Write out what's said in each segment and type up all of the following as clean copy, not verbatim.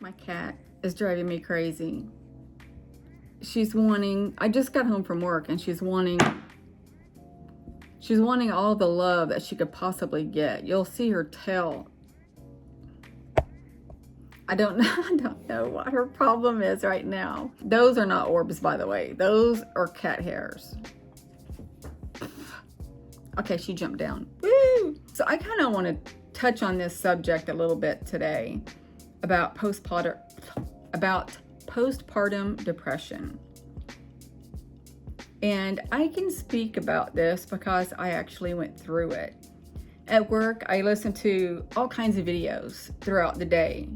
My cat is driving me crazy. I just got home from work and she's wanting all the love that she could possibly get. You'll see her tail. I don't know what her problem is right now. Those are not orbs, by the way. Those are cat hairs. Okay, she jumped down. Woo! So I kind of want to touch on this subject a little bit today about postpartum depression. And I can speak about this because I actually went through it. At work, I listen to all kinds of videos throughout the day,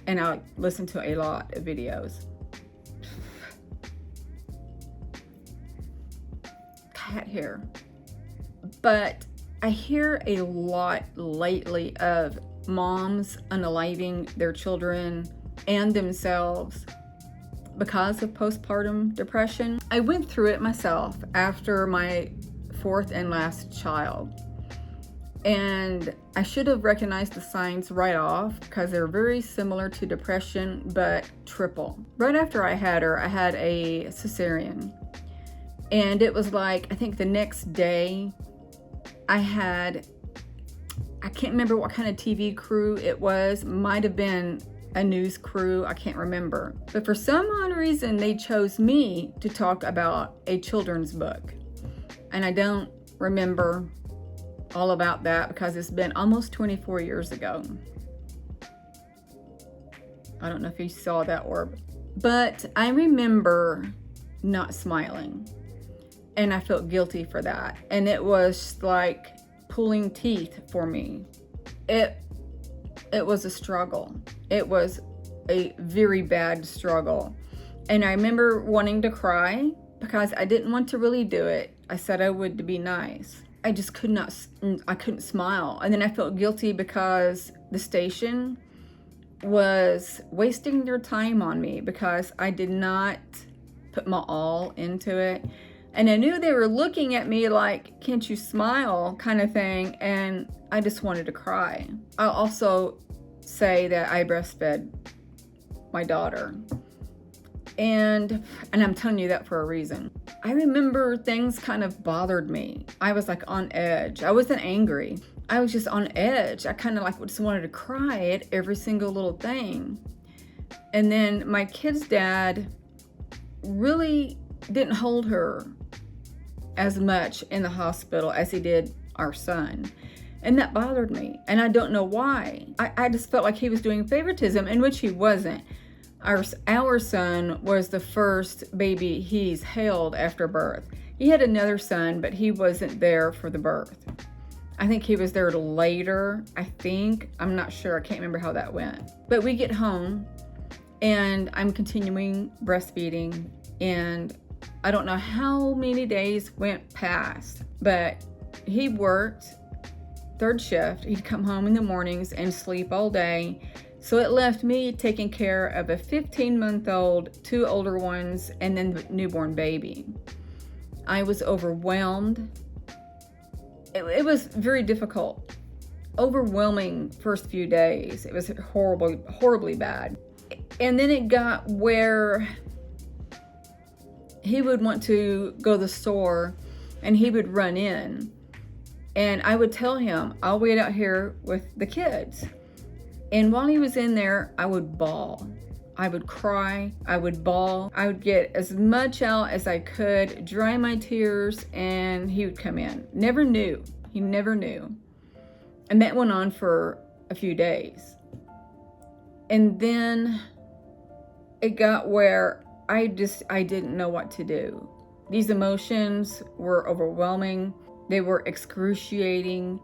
and I listen to a lot of videos. Cat hair. But I hear a lot lately of moms unaliving their children and themselves because of postpartum depression. I went through it myself after my fourth and last child. And I should have recognized the signs right off because they're very similar to depression, but triple. Right after I had her, I had a cesarean. And it was like, I think the next day, I can't remember what kind of TV crew it was. Might have been a news crew. I can't remember. But for some odd reason, they chose me to talk about a children's book. And I don't remember all about that because it's been almost 24 years ago. I don't know if you saw that orb. But I remember not smiling. And I felt guilty for that. And it was like pulling teeth for me. It was a struggle. It was a very bad struggle. And I remember wanting to cry because I didn't want to really do it. I said I would to be nice. I just couldn't smile. And then I felt guilty because the station was wasting their time on me because I did not put my all into it. And I knew they were looking at me like, can't you smile kind of thing. And I just wanted to cry. I'll also say that I breastfed my daughter. And I'm telling you that for a reason. I remember things kind of bothered me. I was like on edge. I wasn't angry. I was just on edge. I kind of like just wanted to cry at every single little thing. And then my kid's dad really didn't hold her as much in the hospital as he did our son. And that bothered me. And I don't know why. I just felt like he was doing favoritism, in which he wasn't. Our son was the first baby he's held after birth. He had another son, but he wasn't there for the birth. I think he was there later, I'm not sure. I can't remember how that went. But we get home, and I'm continuing breastfeeding, and I don't know how many days went past, but he worked third shift. He'd come home in the mornings and sleep all day. So it left me taking care of a 15-month-old, 2 older ones, and then the newborn baby. I was overwhelmed. It was very difficult. Overwhelming first few days. It was horribly bad. And then it got where he would want to go to the store and he would run in. And I would tell him, I'll wait out here with the kids. And while he was in there, I would bawl. I would cry. I would bawl. I would get as much out as I could, dry my tears, and he would come in. Never knew. He never knew. And that went on for a few days. And then it got where I didn't know what to do. These emotions were overwhelming. They were excruciating.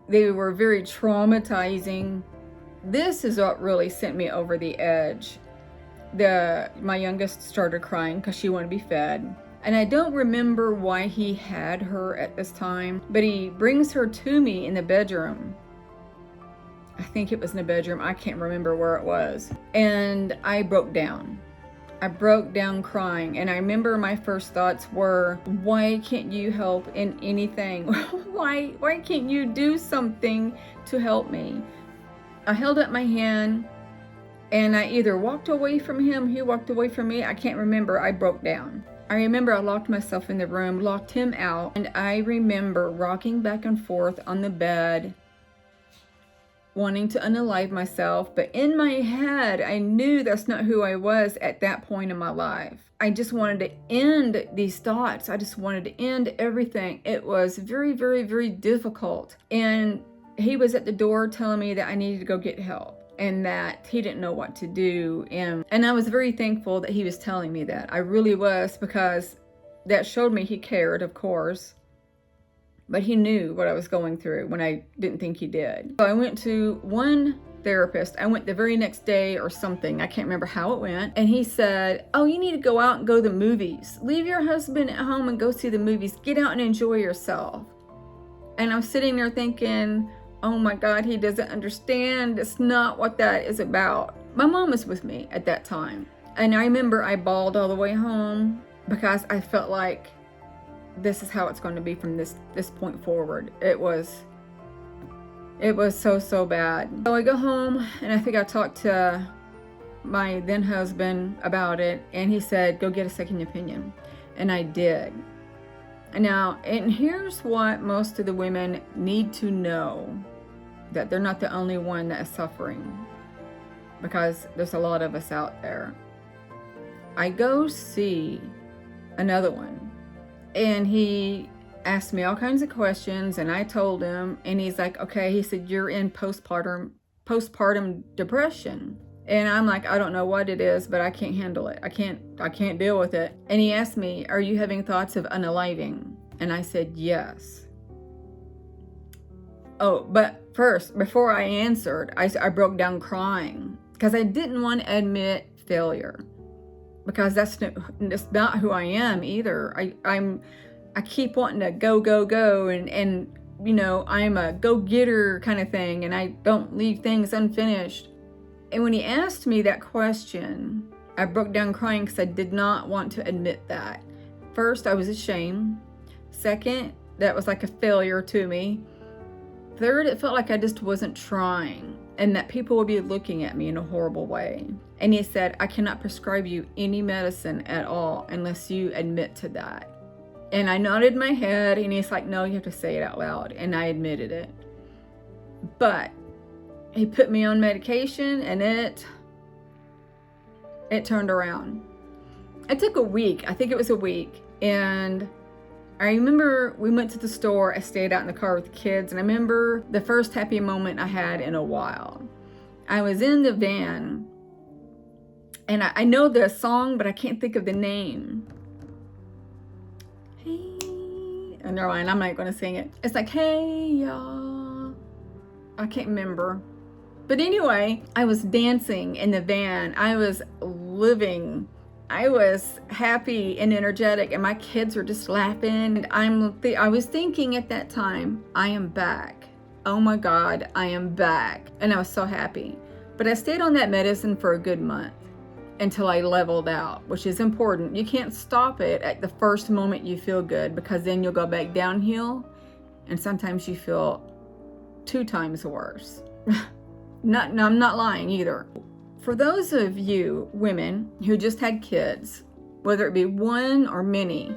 They were very traumatizing. This is what really sent me over the edge. My youngest started crying because she wanted to be fed. And I don't remember why he had her at this time, but he brings her to me in the bedroom. I think it was in the bedroom. I can't remember where it was. And I broke down. I broke down crying, and I remember my first thoughts were, why can't you help in anything? Why can't you do something to help me? I held up my hand And I either walked away from him, he walked away from me. I can't remember. I broke down. I remember I locked myself in the room, locked him out, and I remember rocking back and forth on the bed, wanting to unalive myself. But in my head, I knew that's not who I was at that point in my life. I just wanted to end these thoughts. I just wanted to end everything. It was very, very, very difficult. And he was at the door telling me that I needed to go get help and that he didn't know what to do. And I was very thankful that he was telling me that. I really was, because that showed me he cared, of course. But he knew what I was going through when I didn't think he did. So I went to one therapist. I went the very next day or something. I can't remember how it went. And he said, oh, you need to go out and go to the movies. Leave your husband at home and go see the movies. Get out and enjoy yourself. And I was sitting there thinking, oh my God, he doesn't understand. It's not what that is about. My mom was with me at that time. And I remember I bawled all the way home because I felt like this is how it's going to be from this point forward. It was so bad. So I go home and I think I talked to my then husband about it, and he said, go get a second opinion. And I did. Now, and here's what most of the women need to know, that they're not the only one that is suffering, because there's a lot of us out there. I go see another one, and he asked me all kinds of questions, and I told him, and he's like, okay, he said, you're in postpartum depression. And I'm like, I don't know what it is, but I can't handle it. I can't deal with it. And he asked me, are you having thoughts of unaliving? And I said, yes. Oh, but first, before I answered, I broke down crying because I didn't want to admit failure, because that's not who I am either. I keep wanting to go, and you know, I'm a go-getter kind of thing, and I don't leave things unfinished. And when he asked me that question, I broke down crying because I did not want to admit that. First, I was ashamed. Second, that was like a failure to me. Third, it felt like I just wasn't trying and that people would be looking at me in a horrible way. And he said, I cannot prescribe you any medicine at all unless you admit to that. And I nodded my head, and he's like, no, you have to say it out loud. And I admitted it. But he put me on medication, and it turned around. It took a week. I think it was a week. And I remember we went to the store. I stayed out in the car with the kids. And I remember the first happy moment I had in a while. I was in the van. And I know the song, but I can't think of the name. Hey. Oh, never mind. I'm not going to sing it. It's like, hey, y'all. I can't remember. But anyway, I was dancing in the van. I was living. I was happy and energetic, and my kids were just laughing. And I was thinking at that time, I am back. Oh my God, I am back. And I was so happy. But I stayed on that medicine for a good month until I leveled out, which is important. You can't stop it at the first moment you feel good, because then you'll go back downhill, and sometimes you feel 2 times worse. No, I'm not lying either. For those of you women who just had kids, whether it be one or many,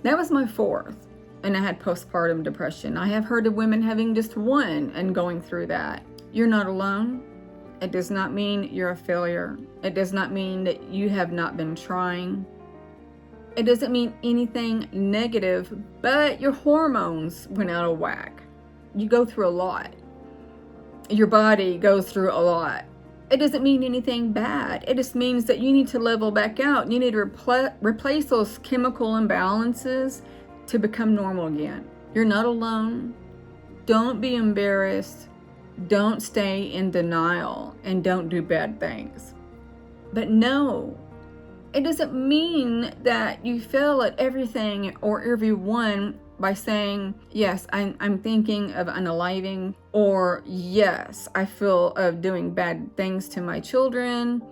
that was my 4th, and I had postpartum depression. I have heard of women having just 1 and going through that. You're not alone. It does not mean you're a failure. It does not mean that you have not been trying. It doesn't mean anything negative, but your hormones went out of whack. You go through a lot. Your body goes through a lot. It doesn't mean anything bad. It just means that you need to level back out. You need to replace those chemical imbalances to become normal again. You're not alone. Don't be embarrassed. Don't stay in denial, and don't do bad things. But no, it doesn't mean that you fail at everything or everyone by saying, yes, I'm thinking of unaliving, or yes, I feel of doing bad things to my children,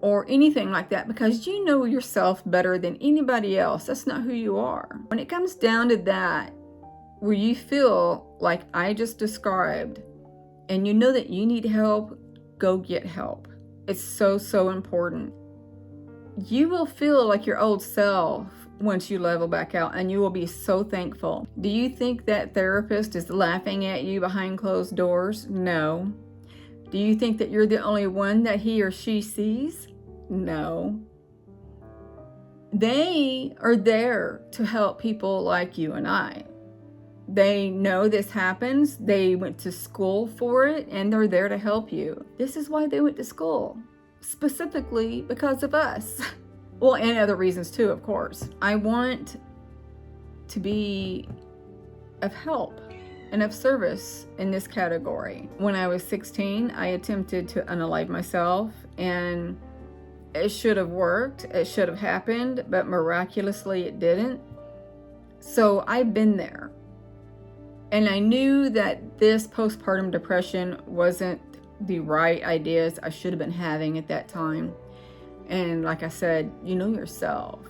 or anything like that, because you know yourself better than anybody else. That's not who you are. When it comes down to that, where you feel like I just described, and you know that you need help, go get help. It's so, so important. You will feel like your old self once you level back out, and you will be so thankful. Do you think that therapist is laughing at you behind closed doors? No. Do you think that you're the only one that he or she sees? No. They are there to help people like you and I. They know this happens. They went to school for it, and they're there to help you. This is why they went to school, specifically because of us. Well, and other reasons too, of course. I want to be of help and of service in this category. When I was 16, I attempted to unalive myself, and it should have worked. It should have happened, but miraculously it didn't. So I've been there. And I knew that this postpartum depression wasn't the right ideas I should have been having at that time. And like I said, you know yourself.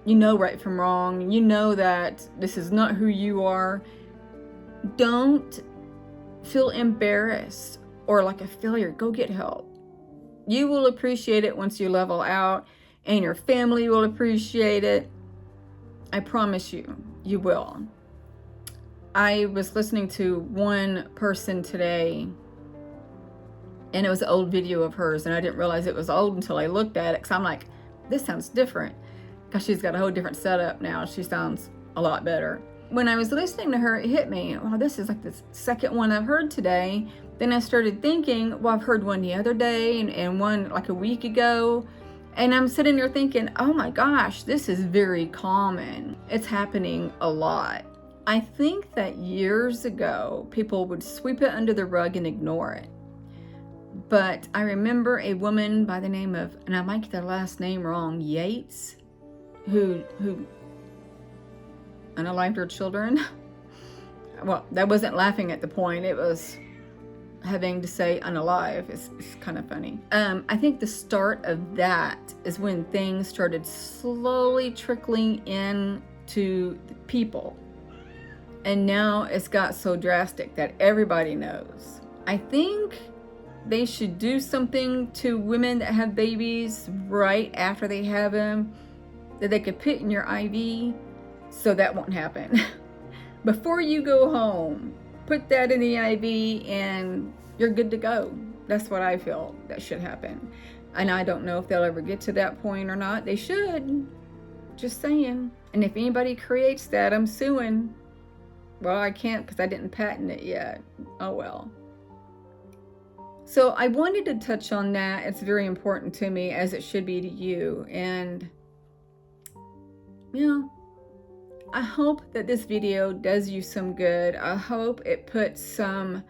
You know right from wrong. You know that this is not who you are. Don't feel embarrassed or like a failure. Go get help. You will appreciate it once you level out, and your family will appreciate it. I promise you, you will. I was listening to one person today, and it was an old video of hers, and I didn't realize it was old until I looked at it, because I'm like, this sounds different, because she's got a whole different setup now. She sounds a lot better. When I was listening to her, it hit me, wow, this is like the second one I've heard today. Then I started thinking, well, I've heard one the other day and one like a week ago. And I'm sitting there thinking, oh my gosh, this is very common. It's happening a lot. I think that years ago, people would sweep it under the rug and ignore it. But I remember a woman by the name of, and I might get their last name wrong, Yates, who unalived her children. Well, that wasn't laughing at the point. It was having to say unalive. It's kind of funny. I think the start of that is when things started slowly trickling in to the people. And now it's got so drastic that everybody knows. I think they should do something to women that have babies right after they have them, that they could put in your IV, so that won't happen. Before you go home, put that in the IV and you're good to go. That's what I feel that should happen. And I don't know if they'll ever get to that point or not. They should. Just saying. And if anybody creates that, I'm suing. Well, I can't because I didn't patent it yet. Oh well. So I wanted to touch on that. It's very important to me, as it should be to you. And, you know, I hope that this video does you some good. I hope it puts some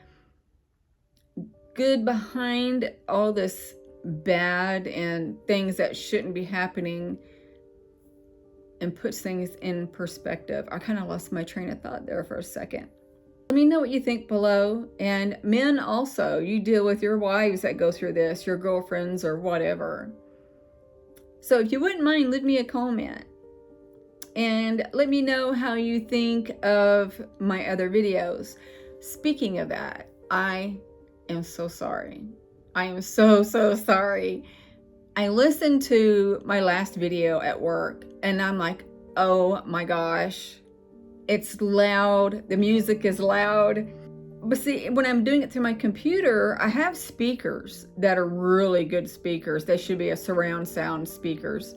good behind all this bad and things that shouldn't be happening, and puts things in perspective. I kind of lost my train of thought there for a second. Let me know what you think below. And men also, you deal with your wives that go through this, your girlfriends or whatever. So if you wouldn't mind, leave me a comment. And let me know how you think of my other videos. Speaking of that, I am so sorry. I am so sorry. I listened to my last video at work and I'm like, oh my gosh, it's loud. The music is loud. But see, when I'm doing it through my computer, I have speakers that are really good speakers. They should be a surround sound speakers.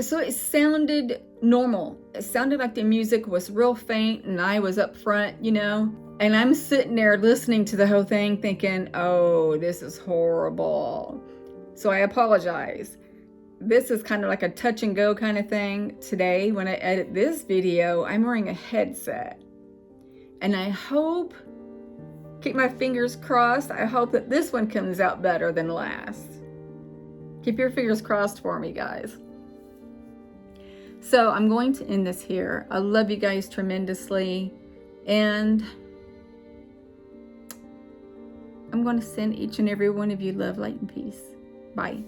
So it sounded normal. It sounded like the music was real faint and I was up front, you know, and I'm sitting there listening to the whole thing thinking, oh, this is horrible. So I apologize. This is kind of like a touch and go kind of thing. Today, when I edit this video, I'm wearing a headset. And I hope, keep my fingers crossed, I hope that this one comes out better than last. Keep your fingers crossed for me, guys. So I'm going to end this here. I love you guys tremendously. And I'm going to send each and every one of you love, light, and peace. Bye.